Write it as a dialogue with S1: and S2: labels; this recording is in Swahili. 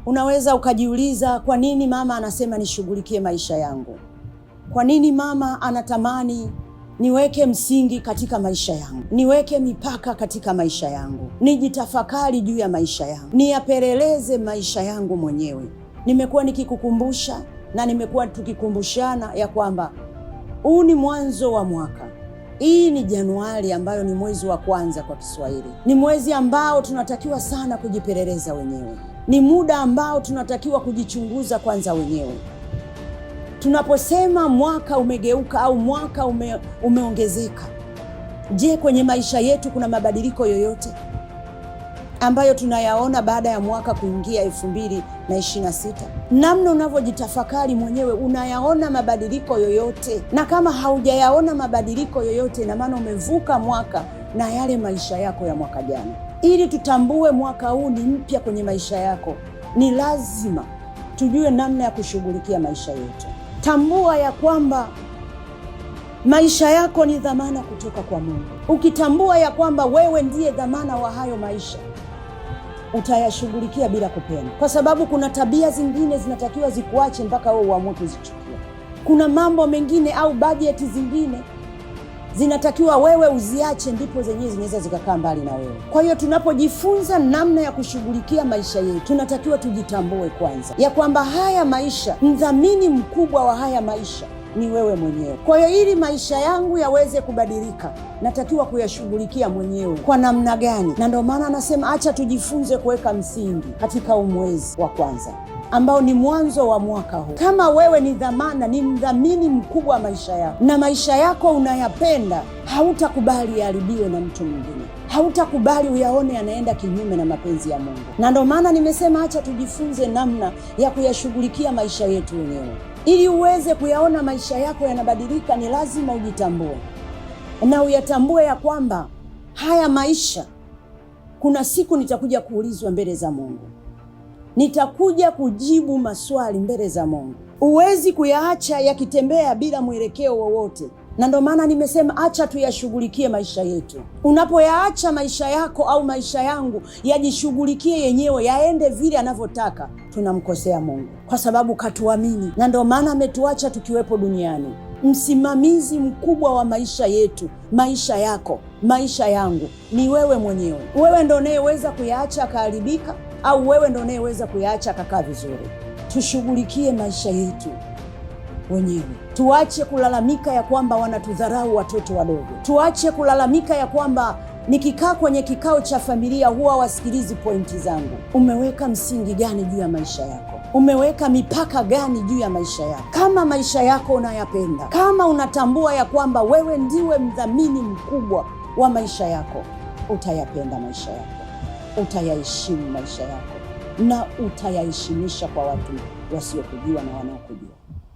S1: Unaweza ukajiuliza, kwa nini mama anasema nishughulikie maisha yangu? Kwa nini mama anatamani niweke msingi katika maisha yangu, niweke mipaka katika maisha yangu, nijitafakari juu ya maisha yangu, niyapeleleze maisha yangu mwenyewe? Nimekuwa nikikukumbusha na nimekuwa tukikumbushana ya kwamba huu ni mwanzo wa mwaka. Hii ni Januari ambayo ni mwezi wa kwanza kwa Kiswahili. Ni mwezi ambao tunatakiwa sana kujipeleleza wenyewe. Ni muda ambao tunatakiwa kujichunguza kwanza wenyewe. Tunaposema mwaka umegeuka au mwaka umeongezeka, je, kwenye maisha yetu kuna mabadiliko yoyote ambayo tunayaona baada ya mwaka kuingia 2026? Namna unavyojitafakari mwenyewe, unayaona mabadiliko yoyote? Na kama haujayaona mabadiliko yoyote, ina maana umevuka mwaka na yale maisha yako ya mwaka jana. Ili tutambue mwaka huu ni mpya kwenye maisha yako, ni lazima tujue namna ya kushughulikia maisha yetu. Tambua ya kwamba maisha yako ni dhamana kutoka kwa Mungu. Ukitambua ya kwamba wewe ndiye dhamana wa hayo maisha, utayashughulikia bila kupenda, kwa sababu kuna tabia zingine zinatakiwa zikuache mpaka wewe uamue kuzichukua. Kuna mambo mengine au bajeti zingine zinatakiwa wewe uziache, ndipo zenyewe zinaweza zikakaa mbali na wewe. Kwa hiyo tunapojifunza namna ya kushughulikia maisha yetu, tunatakiwa tujitambue kwanza ya kwamba haya maisha, mdhamini mkubwa wa haya maisha ni wewe mwenyewe. Kwa hiyo ili maisha yangu yaweze kubadilika, natakiwa kuyashughulikia mwenyewe. Kwa namna gani? Na ndio maana anasema acha tujifunze kuweka msingi katika mwezi wa kwanza ambao ni mwanzo wa mwaka huu. Kama wewe ni dhamana, ni mdhamini mkubwa wa maisha yako na maisha yako unayapenda, hautakubali yaharibiwe na mtu mwingine, hautakubali uyaone yanaenda kinyume na mapenzi ya Mungu. Na ndio maana nimesema acha tujifunze namna ya kuyashughulikia maisha yetu wenyewe. Ili uweze kuyaona maisha yako yanabadilika, ni lazima ujitambue na uyatambue ya kwamba haya maisha, kuna siku nitakuja kuulizwa mbele za Mungu, nitakuja kujibu maswali mbele za Mungu. Huwezi kuyaacha yakitembea bila mwelekeo wowote. Na ndio maana nimesema acha tuyashughulikie maisha yetu. Unapoyaacha maisha yako au maisha yangu yajishughulikie yenyewe, yaende vile anavyotaka, tunamkosea Mungu, kwa sababu katuamini, na ndio maana ametuacha tukiwepo duniani. Msimamizi mkubwa wa maisha yetu, maisha yako, maisha yangu, ni wewe mwenyewe. Wewe ndio unayeweza kuyaacha akaharibika, au wewe ndio unayeweza kuyaacha akakaa vizuri. Tushughulikie maisha yetu wenyewe. Tuache kulalamika ya kwamba wanatudharau watoto wadogo. Tuache kulalamika ya kwamba nikikaa kwenye kikao cha familia huwa wasikilizi pointi zangu. Umeweka msingi gani juu ya maisha yako? Umeweka mipaka gani juu ya maisha yako? Kama maisha yako unayapenda, kama unatambua ya kwamba wewe ndiwe mdhamini mkubwa wa maisha yako, utayapenda maisha yako, utayaheshimu maisha yako, na utayaheshimisha kwa watu wasiokujua na wanaokujua.